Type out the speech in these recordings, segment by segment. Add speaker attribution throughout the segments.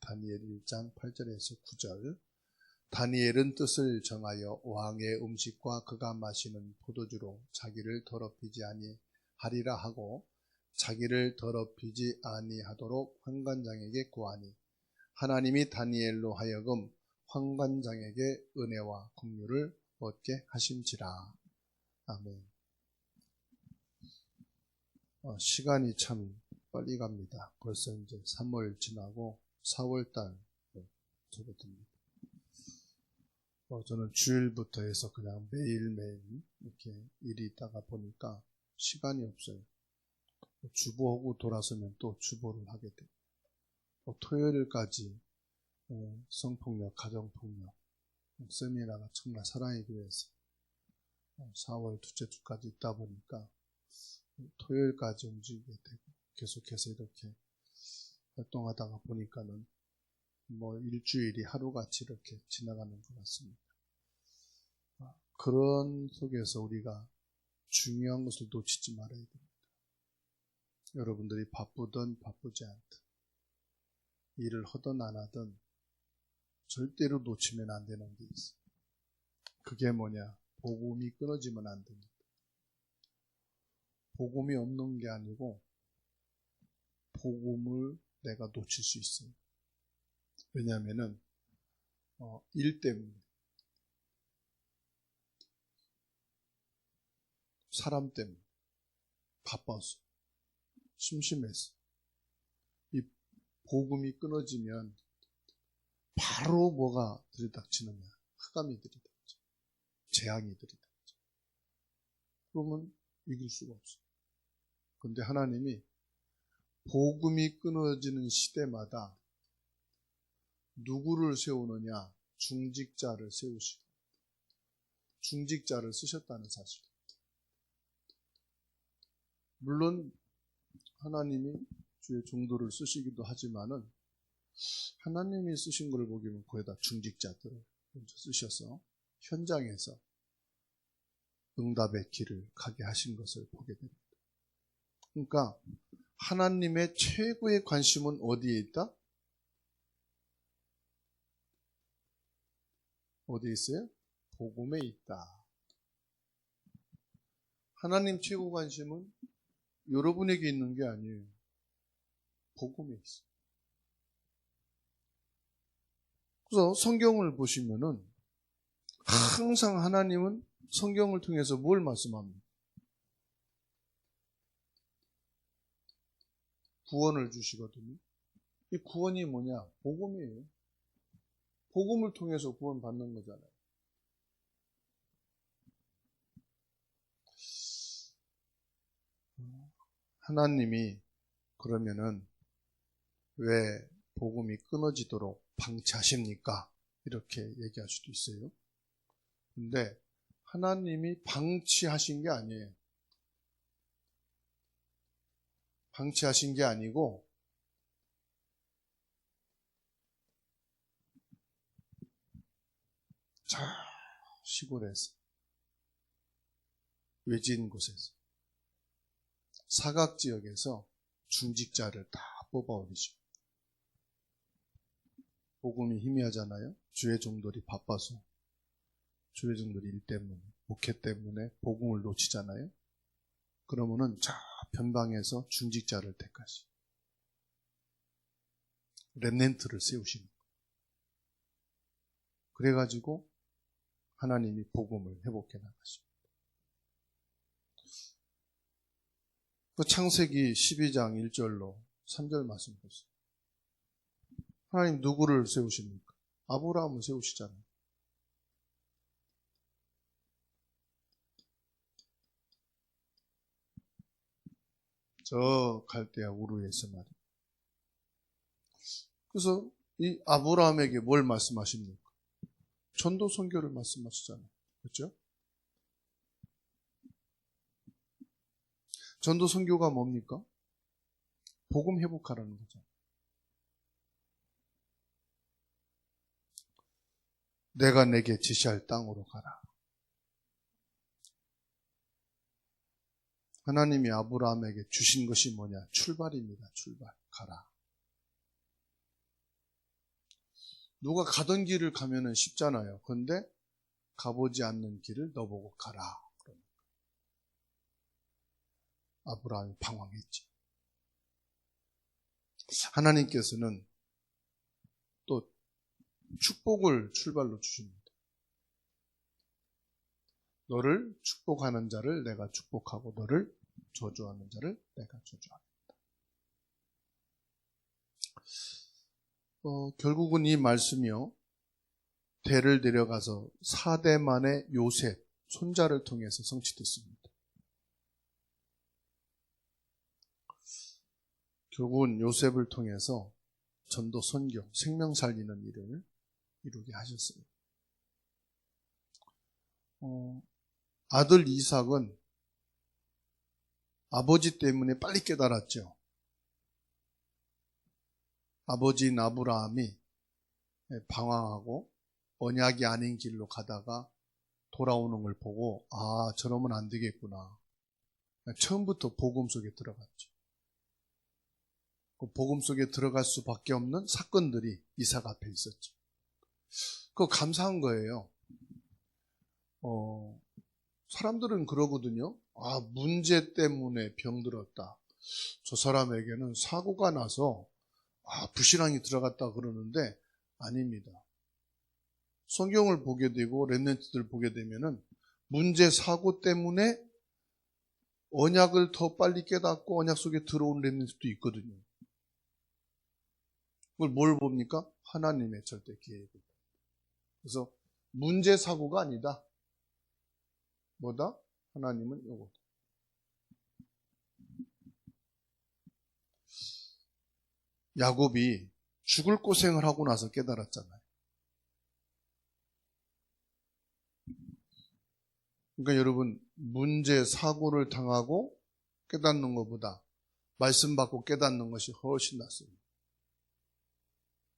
Speaker 1: 다니엘 1장 8절에서 9절. 다니엘은 뜻을 정하여 왕의 음식과 그가 마시는 포도주로 자기를 더럽히지 아니하리라 하고 자기를 더럽히지 아니하도록 환관장에게 구하니 하나님이 다니엘로 하여금 환관장에게 은혜와 긍휼을 얻게 하심지라. 아멘. 시간이 참 빨리 갑니다. 벌써 이제 3월 지나고 4월달 접어듭니다. 저는 주일부터 해서 그냥 매일매일 이렇게 일이 있다가 보니까 시간이 없어요. 주보하고 돌아서면 또 주보를 하게 돼요. 토요일까지 성폭력, 가정폭력 세미나가 정말 사랑의 교회에서 4월 둘째 주까지 있다 보니까 토요일까지 움직이게 되고 계속해서 이렇게 활동하다가 보니까는 일주일이 하루같이 이렇게 지나가는 것 같습니다. 그런 속에서 우리가 중요한 것을 놓치지 말아야 됩니다. 여러분들이 바쁘든 바쁘지 않든 일을 하든 안 하든 절대로 놓치면 안 되는 게 있어요. 그게 뭐냐? 복음이 끊어지면 안 됩니다. 복음이 없는 게 아니고 복음을 내가 놓칠 수 있어요. 왜냐하면은 일 때문에, 사람 때문에, 바빠서, 심심해서. 이 복음이 끊어지면 바로 뭐가 들이닥치느냐? 흑암이 들이닥쳐, 재앙이 들이닥쳐. 그러면 이길 수가 없어요. 그런데 하나님이 복음이 끊어지는 시대마다 누구를 세우느냐? 중직자를 세우시고 중직자를 쓰셨다는 사실. 물론 하나님이 주의 종도를 쓰시기도 하지만은 하나님이 쓰신 걸 보기에는 거의 다 중직자들을 먼저 쓰셔서 현장에서 응답의 길을 가게 하신 것을 보게 됩니다. 그러니까 하나님의 최고의 관심은 어디에 있다? 어디에 있어요? 복음에 있다. 하나님 최고 관심은 여러분에게 있는 게 아니에요. 복음에 있어요. 그래서 성경을 보시면은 항상 하나님은 성경을 통해서 뭘 말씀합니까? 구원을 주시거든요. 이 구원이 뭐냐? 복음이에요. 복음을 통해서 구원 받는 거잖아요. 하나님이 그러면은 왜 복음이 끊어지도록 방치하십니까? 이렇게 얘기할 수도 있어요. 근데 하나님이 방치하신 게 아니에요. 방치하신 게 아니고 저 시골에서 외진 곳에서 사각지역에서 중직자를 다 뽑아오리죠. 복음이 희미하잖아요. 주의 종들이 바빠서 주의 종들이 일 때문에 목회 때문에 복음을 놓치잖아요. 그러면은 저 변방에서 중직자를 택하시 렘넌트를 세우시는 거예요. 그래가지고 하나님이 복음을 회복해 나가십니다. 그 창세기 12장 1절로 3절 말씀 보세요. 하나님 누구를 세우십니까? 아브라함을 세우시잖아요. 저 갈대아 우르에서 말이에요. 그래서 이 아브라함에게 뭘 말씀하십니까? 전도 선교를 말씀하시잖아요. 그렇죠? 전도 선교가 뭡니까? 복음 회복하라는 거죠. 내가 내게 지시할 땅으로 가라. 하나님이 아브라함에게 주신 것이 뭐냐? 출발입니다. 출발. 가라. 누가 가던 길을 가면은 쉽잖아요. 그런데 가보지 않는 길을 너보고 가라. 아브라함이 방황했지. 하나님께서는 또 축복을 출발로 주십니다. 너를 축복하는 자를 내가 축복하고 너를 저주하는 자를 내가 저주합니다. 결국은 이 말씀이요, 대를 데려가서 4대 만의 요셉 손자를 통해서 성취됐습니다. 결국은 요셉을 통해서 전도, 선교, 생명 살리는 일을 이루게 하셨어요. 아들 이삭은 아버지 때문에 빨리 깨달았죠. 아버지인 아브라함이 방황하고 언약이 아닌 길로 가다가 돌아오는 걸 보고 아, 저러면 안 되겠구나. 처음부터 복음 속에 들어갔죠. 그 복음 속에 들어갈 수밖에 없는 사건들이 이삭 앞에 있었죠. 그거 감사한 거예요. 사람들은 그러거든요. 아, 문제 때문에 병들었다. 저 사람에게는 사고가 나서 불신앙이 들어갔다 그러는데 아닙니다. 성경을 보게 되고 렘넌트들 보게 되면은 문제, 사고 때문에 언약을 더 빨리 깨닫고 언약 속에 들어온 렘넌트도 있거든요. 그걸 뭘 봅니까? 하나님의 절대 계획을. 그래서 문제, 사고가 아니다. 뭐다? 하나님은 요거다. 야곱이 죽을 고생을 하고 나서 깨달았잖아요. 그러니까 여러분, 문제, 사고를 당하고 깨닫는 것보다 말씀 받고 깨닫는 것이 훨씬 낫습니다.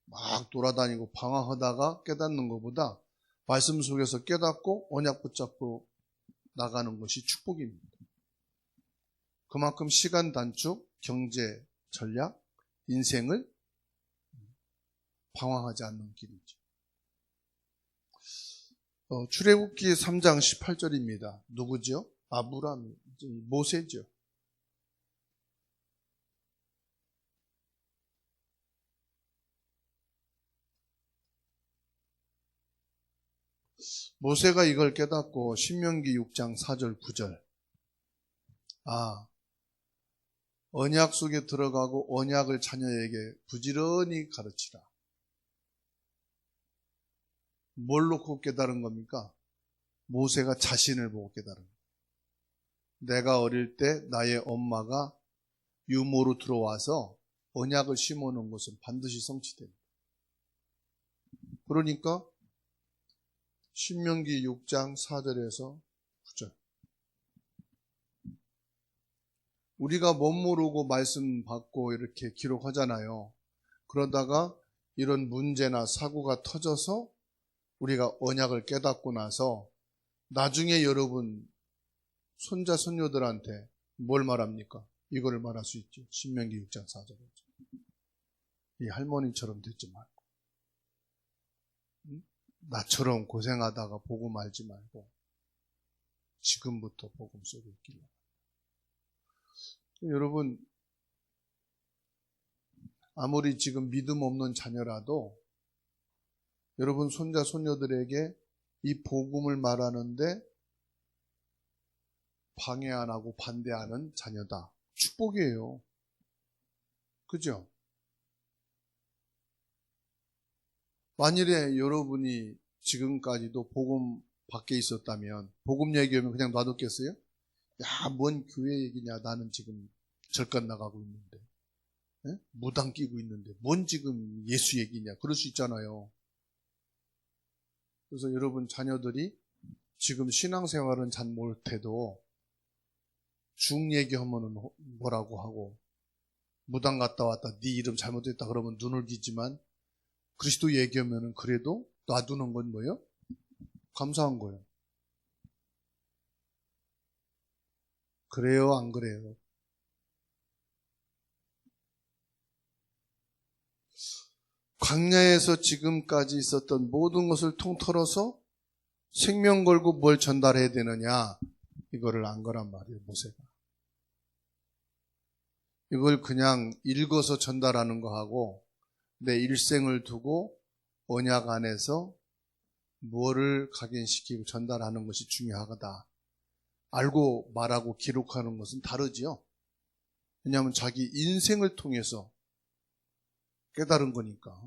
Speaker 1: 막 돌아다니고 방황하다가 깨닫는 것보다 말씀 속에서 깨닫고 언약 붙잡고 나가는 것이 축복입니다. 그만큼 시간 단축, 경제 전략, 인생을 방황하지 않는 길이죠. 출애굽기 3장 18절입니다. 누구죠? 아브라함, 모세죠. 모세가 이걸 깨닫고 신명기 6장 4절 9절 언약 속에 들어가고 언약을 자녀에게 부지런히 가르치라. 뭘 놓고 깨달은 겁니까? 모세가 자신을 보고 깨달은 거예요. 내가 어릴 때 나의 엄마가 유모로 들어와서 언약을 심어놓은 것은 반드시 성취됩니다. 그러니까 신명기 6장 4절에서 9절 우리가 못 모르고 말씀 받고 이렇게 기록하잖아요. 그러다가 이런 문제나 사고가 터져서 우리가 언약을 깨닫고 나서 나중에 여러분 손자 손녀들한테 뭘 말합니까? 이거를 말할 수 있죠. 신명기 6장 4절에 이 할머니처럼 되지 말고 나처럼 고생하다가 복음 알지 말고 지금부터 복음 속에 있기를. 여러분 아무리 지금 믿음 없는 자녀라도 여러분 손자 손녀들에게 이 복음을 말하는데 방해 안 하고 반대하는 자녀다. 축복이에요. 그죠? 만일에 여러분이 지금까지도 복음 밖에 있었다면 복음 얘기하면 그냥 놔뒀겠어요? 야, 뭔 교회 얘기냐. 나는 지금 절간 나가고 있는데 무당 끼고 있는데 뭔 지금 예수 얘기냐. 그럴 수 있잖아요. 그래서 여러분 자녀들이 지금 신앙생활은 잘 못해도 중 얘기하면 뭐라고 하고 무당 갔다 왔다 네 이름 잘못됐다 그러면 눈을 기지만 그리스도 얘기하면 그래도 놔두는 건 뭐예요? 감사한 거예요. 그래요, 안 그래요? 광야에서 지금까지 있었던 모든 것을 통틀어서 생명 걸고 뭘 전달해야 되느냐, 이거를 안 거란 말이에요, 모세가. 이걸 그냥 읽어서 전달하는 거하고 내 일생을 두고 언약 안에서 뭐를 각인시키고 전달하는 것이 중요하다. 알고 말하고 기록하는 것은 다르지요. 왜냐하면 자기 인생을 통해서 깨달은 거니까.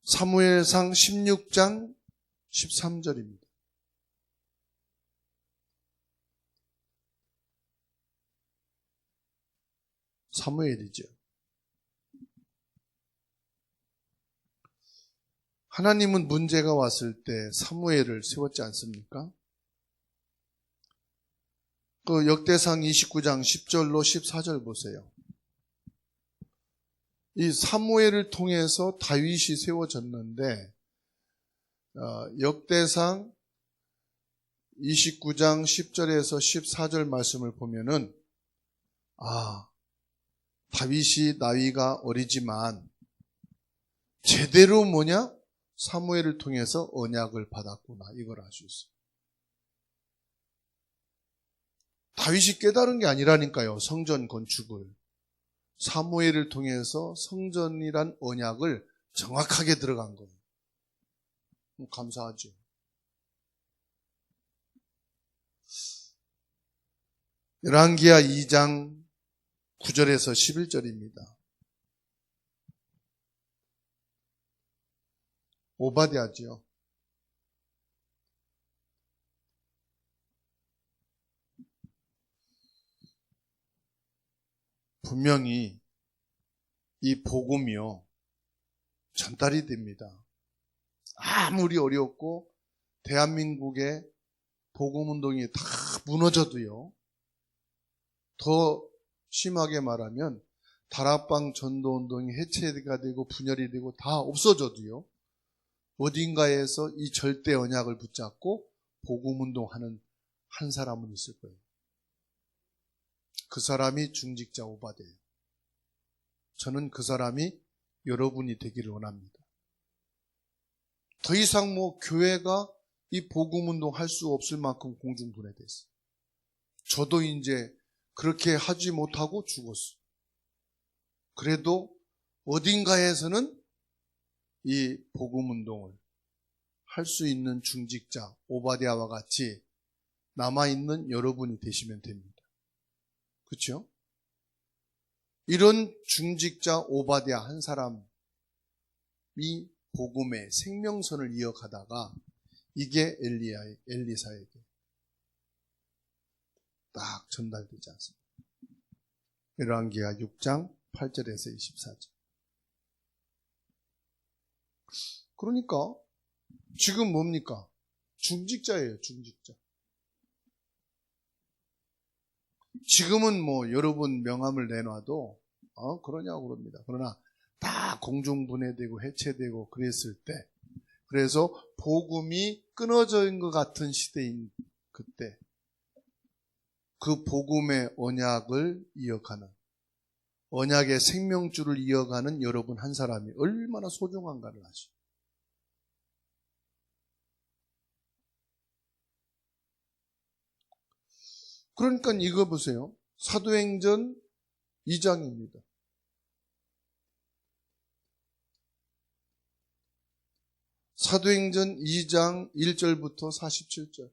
Speaker 1: 사무엘상 16장 13절입니다. 사무엘이죠. 하나님은 문제가 왔을 때 사무엘을 세웠지 않습니까? 그 역대상 29장 10절로 14절 보세요. 이 사무엘을 통해서 다윗이 세워졌는데 역대상 29장 10절에서 14절 말씀을 보면은 다윗이 나이가 어리지만 제대로 사무엘을 통해서 언약을 받았구나, 이걸 알 수 있어요. 다윗이 깨달은 게 아니라니까요, 성전 건축을. 사무엘을 통해서 성전이란 언약을 정확하게 들어간 거예요. 감사하죠. 열왕기하 2장 9절에서 11절입니다. 오바댜지요. 분명히 이 복음이요, 전달이 됩니다. 아무리 어렵고 대한민국의 복음운동이 다 무너져도요, 더 심하게 말하면 다락방 전도운동이 해체가 되고 분열이 되고 다 없어져도요, 어딘가에서 이 절대 언약을 붙잡고 복음운동하는 한 사람은 있을 거예요. 그 사람이 중직자 오바댜예요. 저는 그 사람이 여러분이 되기를 원합니다. 더 이상 교회가 이 복음운동 할 수 없을 만큼 공중분해됐어요. 저도 이제 그렇게 하지 못하고 죽었어요. 그래도 어딘가에서는 이 복음운동을 할 수 있는 중직자 오바댜와 같이 남아있는 여러분이 되시면 됩니다. 그렇죠? 이런 중직자 오바댜 한 사람이 복음의 생명선을 이어가다가 이게 엘리사에게 딱 전달되지 않습니다. 열왕기하 6장 8절에서 24절. 그러니까 지금 뭡니까? 중직자예요, 중직자. 지금은 여러분 명함을 내놔도 그러냐고 그럽니다. 그러나 다 공중분해되고 해체되고 그랬을 때, 그래서 복음이 끊어져 있는 것 같은 시대인 그때 그 복음의 언약을 이어가는, 언약의 생명줄을 이어가는 여러분 한 사람이 얼마나 소중한가를 아시죠. 그러니까 이거 보세요. 사도행전 2장입니다. 사도행전 2장 1절부터 47절.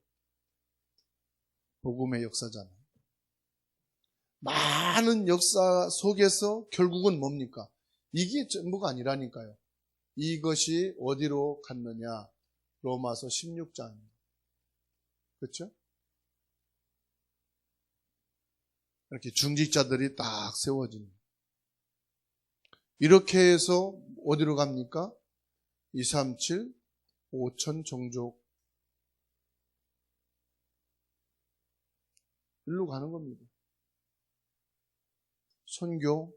Speaker 1: 복음의 역사잖아요. 많은 역사 속에서 결국은 뭡니까? 이게 전부가 아니라니까요. 이것이 어디로 갔느냐? 로마서 16장. 그렇죠? 이렇게 중직자들이 딱 세워집니다. 이렇게 해서 어디로 갑니까? 237, 5천 종족. 일로 가는 겁니다. 선교,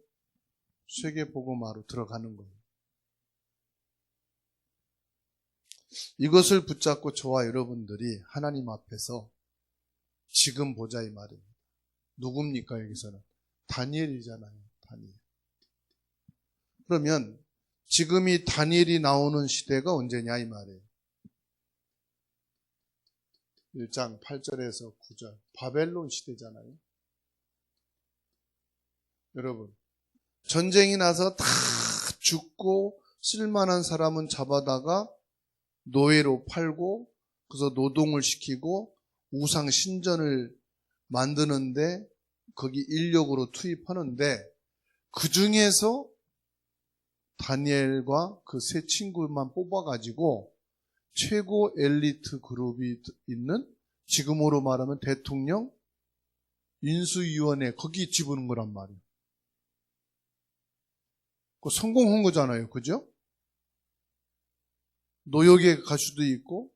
Speaker 1: 세계복음화로 들어가는 거예요. 이것을 붙잡고 저와 여러분들이 하나님 앞에서 지금 보자 이 말입니다. 누굽니까 여기서는? 다니엘이잖아요. 다니엘. 그러면 지금 이 다니엘이 나오는 시대가 언제냐 이 말이에요. 1장 8절에서 9절 바벨론 시대잖아요. 여러분, 전쟁이 나서 다 죽고 쓸만한 사람은 잡아다가 노예로 팔고 그래서 노동을 시키고 우상 신전을 만드는데 거기 인력으로 투입하는데 그 중에서 다니엘과 그 세 친구만 뽑아가지고 최고 엘리트 그룹이 있는 지금으로 말하면 대통령 인수위원회 거기 집어넣은 거란 말이에요. 그 성공한 거잖아요. 그죠? 노역에 갈 수도 있고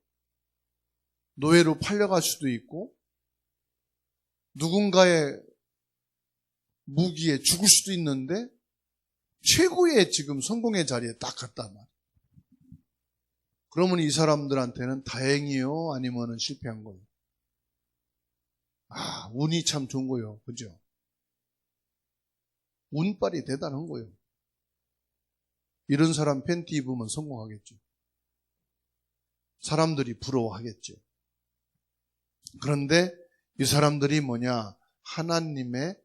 Speaker 1: 노예로 팔려갈 수도 있고 누군가의 무기에 죽을 수도 있는데 최고의 지금 성공의 자리에 딱 갔단 말이에요. 그러면 이 사람들한테는 다행이요? 아니면 실패한 거예요? 운이 참 좋은 거예요. 그죠? 운빨이 대단한 거예요. 이런 사람 팬티 입으면 성공하겠죠. 사람들이 부러워하겠죠. 그런데 이 사람들이 뭐냐? 하나님의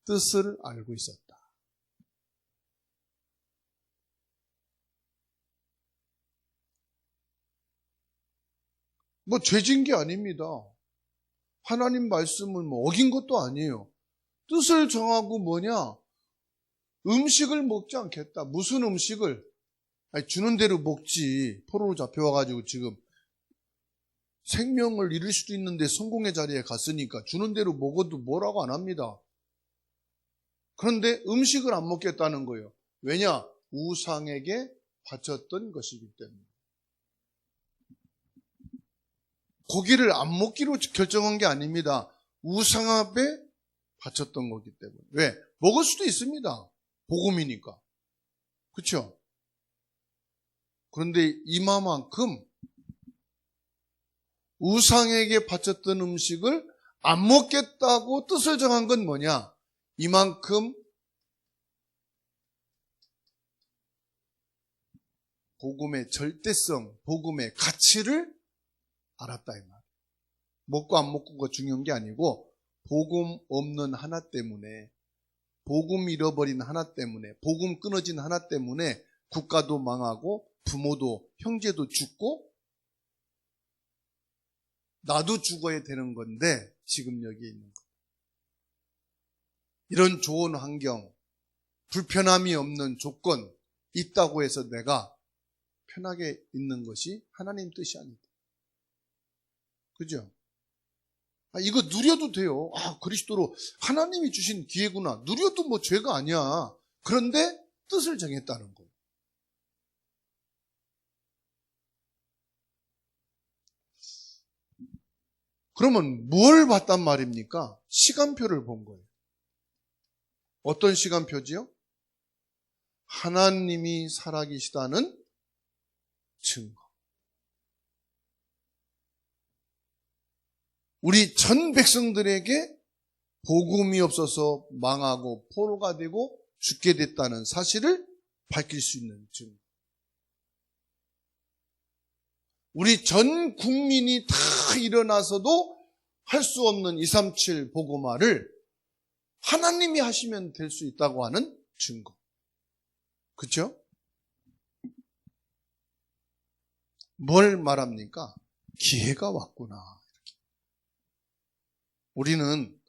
Speaker 1: 뜻을 알고 있었다. 뭐 죄진 게 아닙니다. 하나님 말씀을 뭐 어긴 것도 아니에요. 뜻을 정하고 뭐냐? 음식을 먹지 않겠다. 무슨 음식을? 주는 대로 먹지. 포로로 잡혀와가지고 지금 생명을 잃을 수도 있는데 성공의 자리에 갔으니까 주는 대로 먹어도 뭐라고 안 합니다. 그런데 음식을 안 먹겠다는 거예요. 왜냐? 우상에게 바쳤던 것이기 때문에. 고기를 안 먹기로 결정한 게 아닙니다. 우상 앞에 바쳤던 거기 때문에. 왜? 먹을 수도 있습니다. 복음이니까. 그렇죠? 그런데 이마만큼 우상에게 바쳤던 음식을 안 먹겠다고 뜻을 정한 건 뭐냐? 이만큼 복음의 절대성, 복음의 가치를 알았다 이 말. 먹고 안 먹고가 중요한 게 아니고 복음 없는 하나 때문에, 복음 잃어버린 하나 때문에, 복음 끊어진 하나 때문에 국가도 망하고 부모도 형제도 죽고 나도 죽어야 되는 건데 지금 여기 있는 거. 이런 좋은 환경, 불편함이 없는 조건 있다고 해서 내가 편하게 있는 것이 하나님 뜻이 아니다. 그죠? 이거 누려도 돼요. 그리스도로 하나님이 주신 기회구나. 누려도 뭐 죄가 아니야. 그런데 뜻을 정했다는 거예요. 그러면 뭘 봤단 말입니까? 시간표를 본 거예요. 어떤 시간표지요? 하나님이 살아계시다는 증거. 우리 전 백성들에게 복음이 없어서 망하고 포로가 되고 죽게 됐다는 사실을 밝힐 수 있는 증거. 우리 전 국민이 다 일어나서도 할 수 없는 237 복음화를 하나님이 하시면 될 수 있다고 하는 증거. 그렇죠? 뭘 말합니까? 기회가 왔구나. 우리는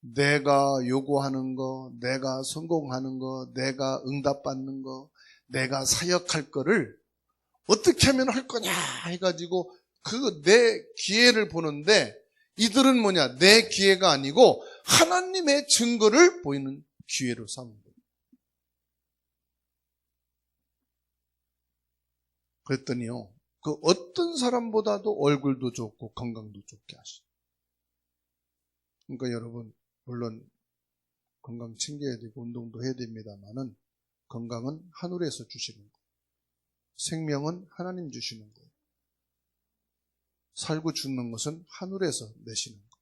Speaker 1: 내가 요구하는 거, 내가 성공하는 거, 내가 응답받는 거, 내가 사역할 거를 어떻게 하면 할 거냐 해가지고 그 내 기회를 보는데 이들은 뭐냐? 내 기회가 아니고 하나님의 증거를 보이는 기회로 삼은 거예요. 그랬더니요, 그 어떤 사람보다도 얼굴도 좋고 건강도 좋게 하시죠. 그러니까 여러분, 물론 건강 챙겨야 되고 운동도 해야 됩니다만은 건강은 하늘에서 주시는 거예요. 생명은 하나님 주시는 거예요. 살고 죽는 것은 하늘에서 내시는 거예요.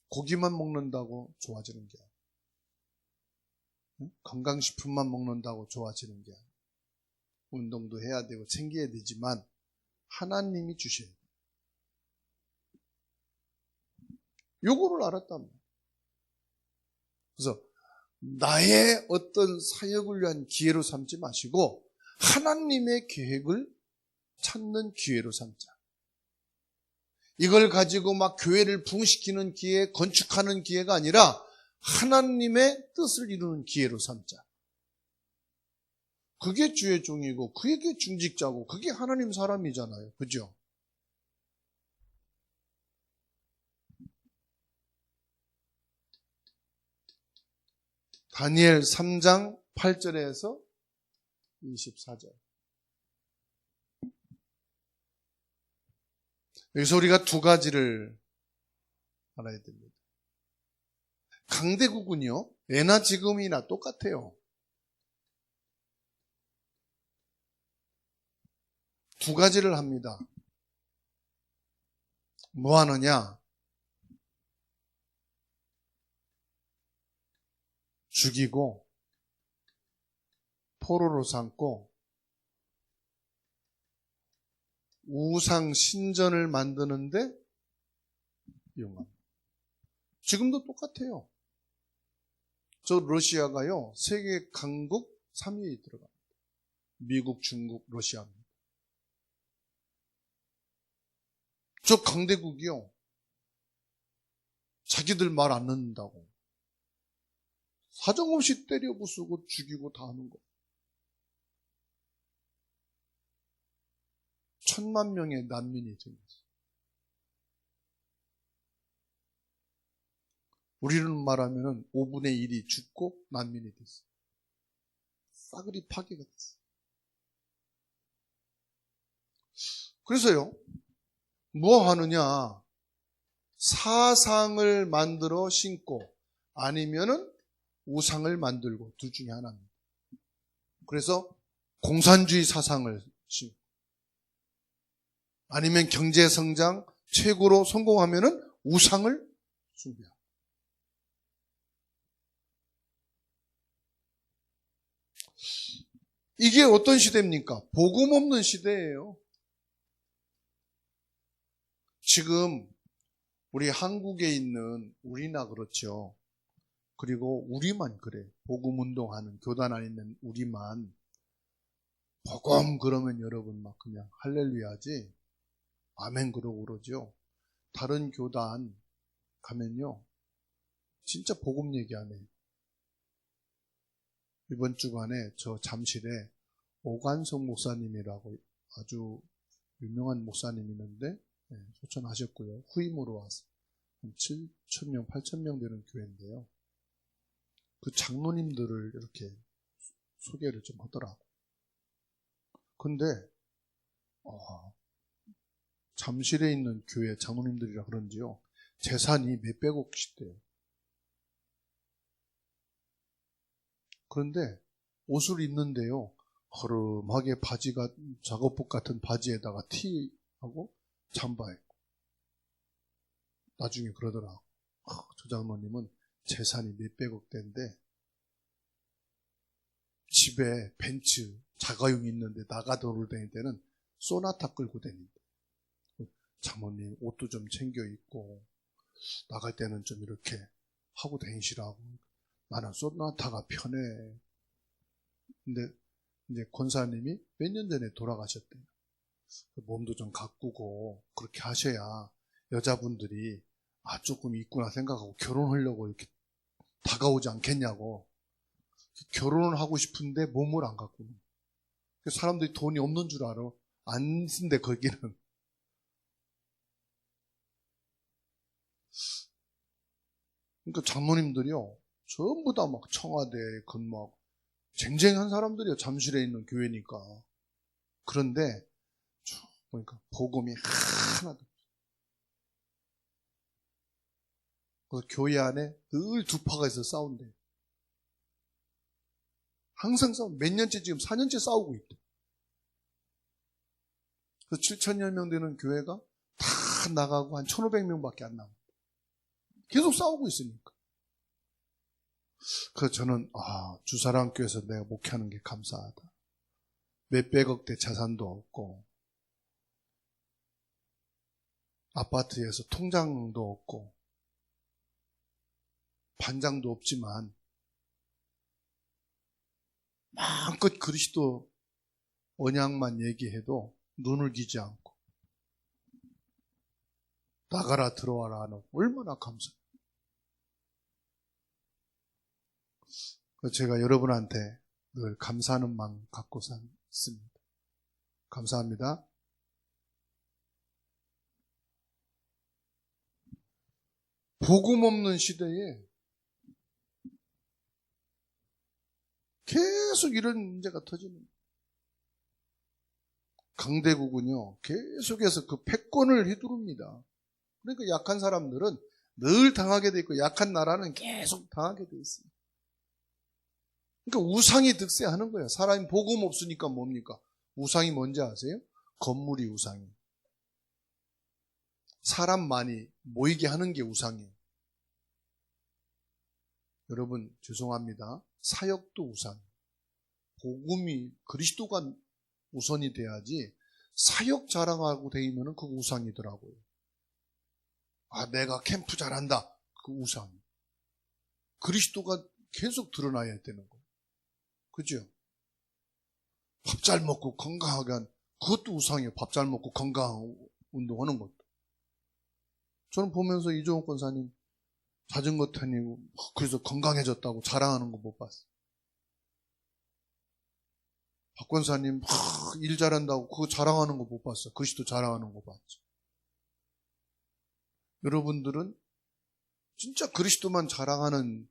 Speaker 1: 고기만 먹는다고 좋아지는 게 아니에요. 건강식품만 먹는다고 좋아지는 게 아니에요. 운동도 해야 되고 챙겨야 되지만 하나님이 주셔야 돼요. 요거를 알았단 말이에요. 그래서 나의 어떤 사역을 위한 기회로 삼지 마시고 하나님의 계획을 찾는 기회로 삼자. 이걸 가지고 막 교회를 부흥시키는 기회, 건축하는 기회가 아니라 하나님의 뜻을 이루는 기회로 삼자. 그게 주의 종이고 그게 중직자고 그게 하나님 사람이잖아요. 그죠? 다니엘 3장 8절에서 24절. 여기서 우리가 두 가지를 알아야 됩니다. 강대국은요, 예나 지금이나 똑같아요. 두 가지를 합니다. 뭐 하느냐? 죽이고, 포로로 삼고, 우상 신전을 만드는데 이용합니다. 지금도 똑같아요. 저 러시아가요, 세계 강국 3위에 들어갑니다. 미국, 중국, 러시아입니다. 저 강대국이요, 자기들 말 안 듣는다고 사정없이 때려 부수고 죽이고 다 하는 거. 1,000만 명의 난민이 생겼어요. 우리는 말하면 5분의 1이 죽고 난민이 됐어요. 싸그리 파괴가 됐어요. 그래서요, 뭐 하느냐? 사상을 만들어 신고 아니면은 우상을 만들고 둘 중에 하나입니다. 그래서 공산주의 사상을 신고 아니면 경제성장 최고로 성공하면은 우상을 숭배하고. 이게 어떤 시대입니까? 복음 없는 시대예요. 지금 우리 한국에 있는 우리나 그렇죠. 그리고 우리만 그래. 복음 운동하는 교단 안에 있는 우리만 복음 그러면 여러분 막 그냥 할렐루야지. 아멘 그러고 그러죠. 다른 교단 가면요, 진짜 복음 얘기 안 해요. 이번 주간에 저 잠실에 오관성 목사님이라고 아주 유명한 목사님이 있는데 소천하셨고요. 후임으로 와서 한 7,000명, 8,000명 되는 교회인데요. 그 장로님들을 이렇게 소개를 좀 하더라고. 근데 잠실에 있는 교회 장로님들이라 그런지요, 재산이 몇백억씩 돼요. 그런데 옷을 입는데요, 허름하게 바지가 작업복 같은 바지에다가 티하고 잠바 입고. 나중에 그러더라고. 저 장로님은 재산이 몇백억 대인데 집에 벤츠 자가용 있는데 나가 돌을 다닐 때는 소나타 끌고 다닌다. 장모님 옷도 좀 챙겨 입고 나갈 때는 좀 이렇게 하고 다니시라고. 나는 소나타가 편해. 근데 이제 권사님이 몇 년 전에 돌아가셨대요. 몸도 좀 가꾸고 그렇게 하셔야 여자분들이 조금 있구나 생각하고 결혼하려고 이렇게 다가오지 않겠냐고. 결혼을 하고 싶은데 몸을 안 가꾸는. 사람들이 돈이 없는 줄 알아. 안 쓴대 거기는. 그러니까 장로님들이요, 전부 다 막 청와대 근무하고 쟁쟁한 사람들이요. 잠실에 있는 교회니까. 그런데 보니까 복음이 하나도 없어요. 그래서 교회 안에 늘 두 파가 있어 싸운대요. 항상 싸우고 몇 년째, 지금 4년째 싸우고 있대. 그래서 7,000여 명 되는 교회가 다 나가고 한 1,500명밖에 안 남아. 계속 싸우고 있으니까. 그래서 저는 주사랑교회에서 내가 목회하는 게 감사하다. 몇백억대 자산도 없고 아파트에서 통장도 없고 반장도 없지만 마음껏 그리스도 언약만 얘기해도 눈을 기지 않고 나가라 들어와라 하는 얼마나 감사해요. 제가 여러분한테 늘 감사하는 마음 갖고 삽니다. 감사합니다. 복음 없는 시대에 계속 이런 문제가 터지는 거예요. 강대국은요 계속해서 그 패권을 휘두릅니다. 그러니까 약한 사람들은 늘 당하게 돼 있고 약한 나라는 계속 당하게 돼 있어요. 그러니까 우상이 득세하는 거예요. 사람이 복음 없으니까 뭡니까? 우상이 뭔지 아세요? 건물이 우상이에요. 사람 많이 모이게 하는 게 우상이에요. 여러분 죄송합니다. 사역도 우상이에요. 복음이 그리스도가 우선이 돼야지 사역 자랑하고 다니면 그 우상이더라고요. 아 내가 캠프 잘한다. 그 우상. 그리스도가 계속 드러나야 되는 거예요. 그죠? 밥 잘 먹고 건강하게 한 그것도 우상이에요. 밥 잘 먹고 건강한 운동하는 것도. 저는 보면서 이종호 권사님 자전거 타니고 그래서 건강해졌다고 자랑하는 거 못 봤어요. 박 권사님 일 잘한다고 그거 자랑하는 거 못 봤어요. 그리스도 자랑하는 거 봤죠. 여러분들은 진짜 그리스도만 자랑하는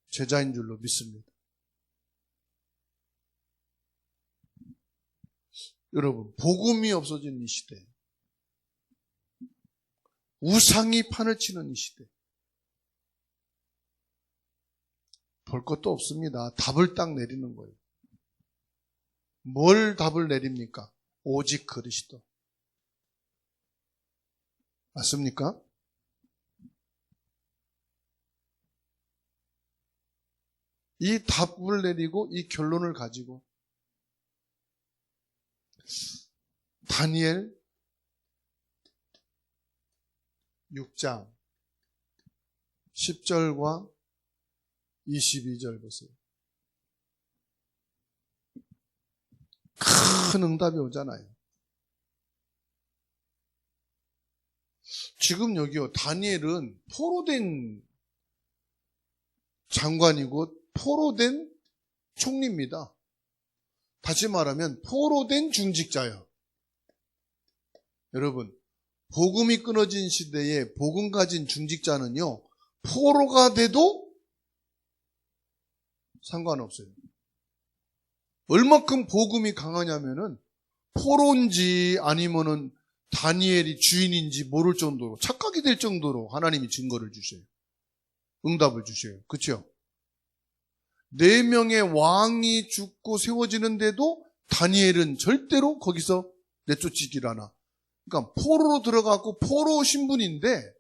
Speaker 1: 제자인 줄로 믿습니다. 여러분 복음이 없어진 이 시대, 우상이 판을 치는 이 시대, 볼 것도 없습니다. 답을 딱 내리는 거예요. 뭘 답을 내립니까? 오직 그리스도. 맞습니까? 이 답을 내리고 이 결론을 가지고 다니엘 6장 10절과 22절 보세요. 큰 응답이 오잖아요. 지금 여기요, 다니엘은 포로된 장관이고 포로된 총리입니다. 다시 말하면 포로된 중직자예요. 여러분, 복음이 끊어진 시대에 복음 가진 중직자는요, 포로가 돼도 상관없어요. 얼마큼 복음이 강하냐면은 포로인지 아니면은 다니엘이 주인인지 모를 정도로 착각이 될 정도로 하나님이 증거를 주셔요. 응답을 주셔요. 그렇죠? 4명의 왕이 죽고 세워지는데도 다니엘은 절대로 거기서 내쫓지질 않아. 그러니까 포로로 들어가고 포로 신분인데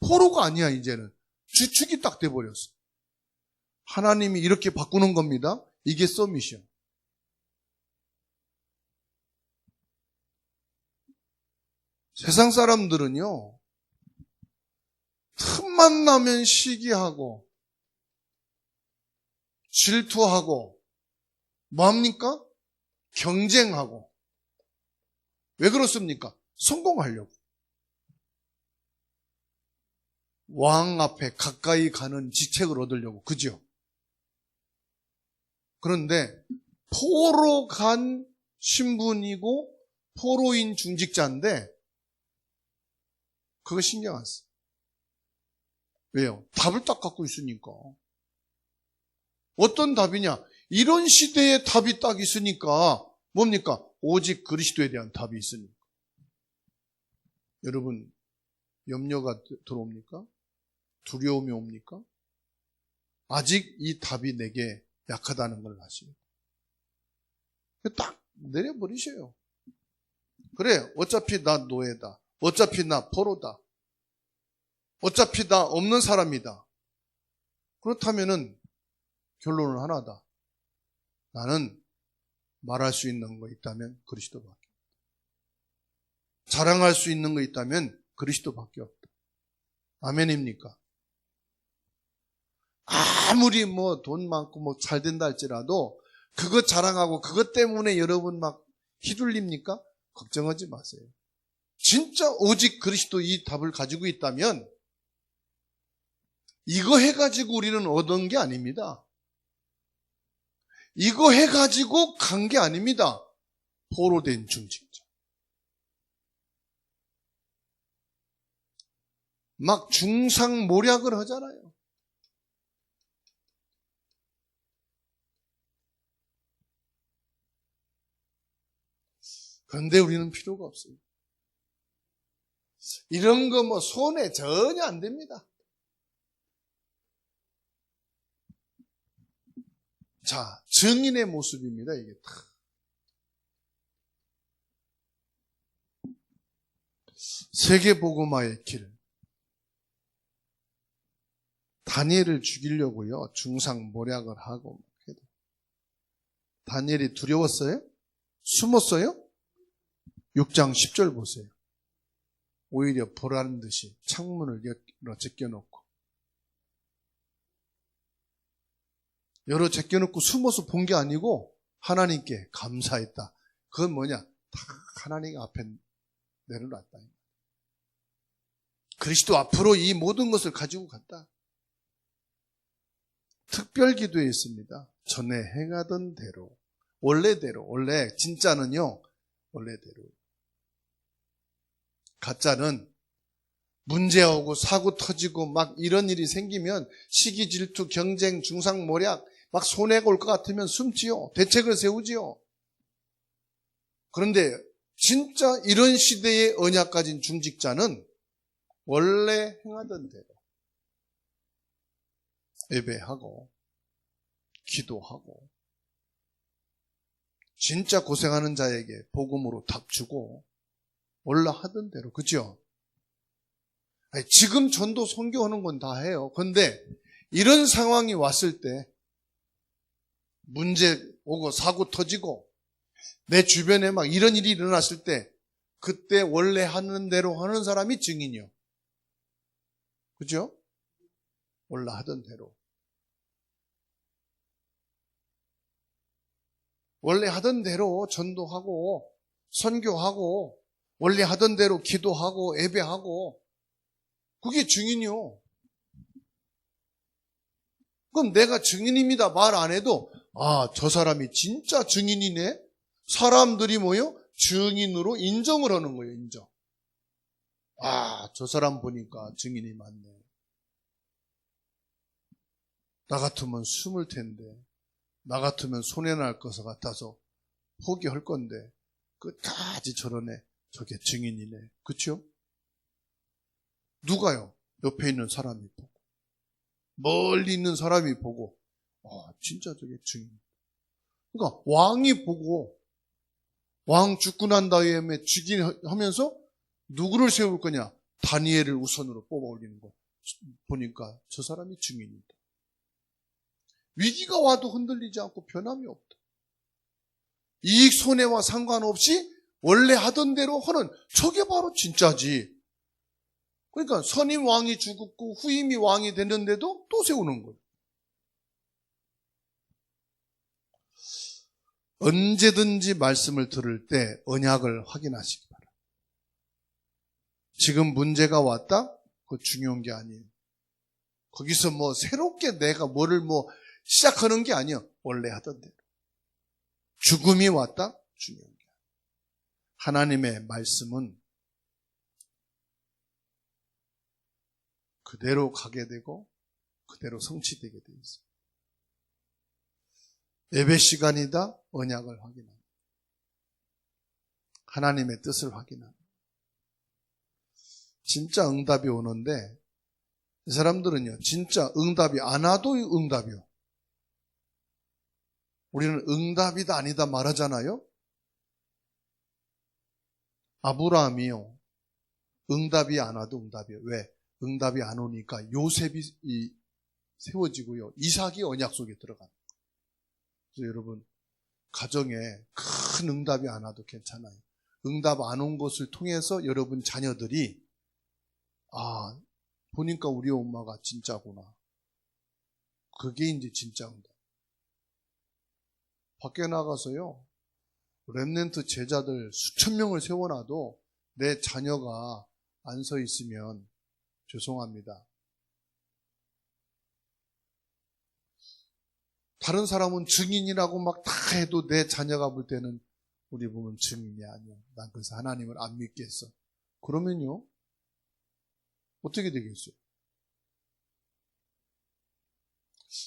Speaker 1: 포로가 아니야. 이제는 주축이 딱 돼버렸어. 하나님이 이렇게 바꾸는 겁니다. 이게 서밋이야. 세상 사람들은요, 틈만 나면 시기하고 질투하고 뭐합니까? 경쟁하고. 왜 그렇습니까? 성공하려고. 왕 앞에 가까이 가는 지책을 얻으려고. 그죠? 그런데 포로 간 신분이고 포로인 중직자인데 그거 신경 안 써. 왜요? 답을 딱 갖고 있으니까. 어떤 답이냐? 이런 시대에 답이 딱 있으니까 뭡니까? 오직 그리스도에 대한 답이 있으니까. 여러분, 염려가 들어옵니까? 두려움이 옵니까? 아직 이 답이 내게 약하다는 걸 아시죠? 딱 내려버리셔요. 그래, 어차피 나 노예다. 어차피 나 포로다. 어차피 나 없는 사람이다. 그렇다면은 결론은 하나다. 나는 말할 수 있는 거 있다면 그리스도밖에 없다. 자랑할 수 있는 거 있다면 그리스도밖에 없다. 아멘입니까? 아무리 뭐 돈 많고 뭐 잘 된다 할지라도 그것 자랑하고 그것 때문에 여러분 막 휘둘립니까? 걱정하지 마세요. 진짜 오직 그리스도 이 답을 가지고 있다면 이거 해가지고 우리는 얻은 게 아닙니다. 이거 해가지고 간 게 아닙니다. 포로된 중직자. 막 중상모략을 하잖아요. 그런데 우리는 필요가 없어요. 이런 거 뭐 손해 전혀 안 됩니다. 자, 증인의 모습입니다. 이게 다. 세계복음화의 길. 다니엘을 죽이려고요. 중상모략을 하고. 다니엘이 두려웠어요? 숨었어요? 6장 10절 보세요. 오히려 보라는 듯이 창문을 열어 제껴놓고 제껴놓고 숨어서 본 게 아니고 하나님께 감사했다. 그건 뭐냐? 다 하나님 앞에 내려놨다. 그리스도 앞으로 이 모든 것을 가지고 갔다. 특별 기도했습니다. 전에 행하던 대로, 원래대로, 원래 진짜는요, 원래대로. 가짜는 문제 오고 사고 터지고 막 이런 일이 생기면 시기 질투 경쟁 중상모략 막 손해가 올 것 같으면 숨지요. 대책을 세우지요. 그런데 진짜 이런 시대의 언약 가진 중직자는 원래 행하던 대로 예배하고 기도하고 진짜 고생하는 자에게 복음으로 답 주고 원래 하던 대로, 그죠? 지금 전도 선교하는 건 다 해요. 그런데 이런 상황이 왔을 때 문제 오고 사고 터지고 내 주변에 막 이런 일이 일어났을 때 그때 원래 하는 대로 하는 사람이 증인이요. 그죠? 원래 하던 대로. 원래 하던 대로 전도하고 선교하고 원래 하던 대로 기도하고 예배하고 그게 증인이요. 그럼 내가 증인입니다 말 안 해도 저 사람이 진짜 증인이네. 사람들이 뭐요? 증인으로 인정을 하는 거예요. 인정. 저 사람 보니까 증인이 많네. 나 같으면 숨을 텐데 나 같으면 손해날 것을 같아서 포기할 건데 끝까지 저러네. 저게 증인이네. 그렇죠? 누가요? 옆에 있는 사람이 보고 멀리 있는 사람이 보고 진짜 저게 증인. 그러니까 왕이 보고 왕 죽고 난 다음에 죽이면서 누구를 세울 거냐? 다니엘을 우선으로 뽑아 올리는 거 보니까 저 사람이 증인이다. 위기가 와도 흔들리지 않고 변함이 없다. 이익 손해와 상관없이 원래 하던 대로 하는 저게 바로 진짜지. 그러니까 선임 왕이 죽었고 후임이 왕이 됐는데도 또 세우는 거예요. 언제든지 말씀을 들을 때 언약을 확인하시기 바랍니다. 지금 문제가 왔다? 그거 중요한 게 아니에요. 거기서 뭐 새롭게 내가 뭐를 시작하는 게 아니에요. 원래 하던 대로. 죽음이 왔다? 중요한 게 아니에요. 하나님의 말씀은 그대로 가게 되고 그대로 성취되게 되어 있습니다. 예배 시간이다. 언약을 확인합니다. 하나님의 뜻을 확인합니다. 진짜 응답이 오는데 이 사람들은요. 진짜 응답이 안 와도 응답이요. 우리는 응답이다 아니다 말하잖아요. 아브라함이요. 응답이 안 와도 응답이에요. 왜? 응답이 안 오니까 요셉이 세워지고요. 이삭이 언약 속에 들어가는 거예요. 그래서 여러분, 가정에 큰 응답이 안 와도 괜찮아요. 응답 안 온 것을 통해서 여러분 자녀들이 보니까 우리 엄마가 진짜구나. 그게 이제 진짜 응답. 밖에 나가서요, 렘넌트 제자들 수천 명을 세워놔도 내 자녀가 안 서 있으면 죄송합니다. 다른 사람은 증인이라고 막 다 해도 내 자녀가 볼 때는 우리 보면 증인이 아니야. 난 그래서 하나님을 안 믿겠어. 그러면요, 어떻게 되겠어요?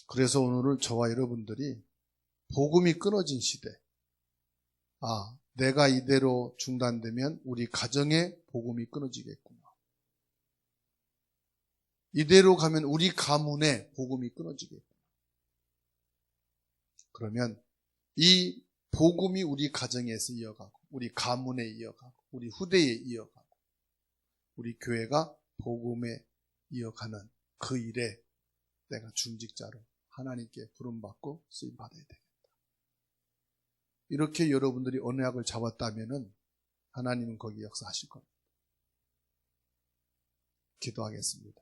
Speaker 1: 그래서 오늘은 저와 여러분들이 복음이 끊어진 시대, 내가 이대로 중단되면 우리 가정에 복음이 끊어지겠구나. 이대로 가면 우리 가문에 복음이 끊어지겠구나. 그러면 이 복음이 우리 가정에서 이어가고, 우리 가문에 이어가고, 우리 후대에 이어가고, 우리 교회가 복음에 이어가는 그 일에 내가 중직자로 하나님께 부름받고 쓰임받아야 되겠다. 이렇게 여러분들이 언약을 잡았다면 하나님은 거기 역사하실 겁니다. 기도하겠습니다.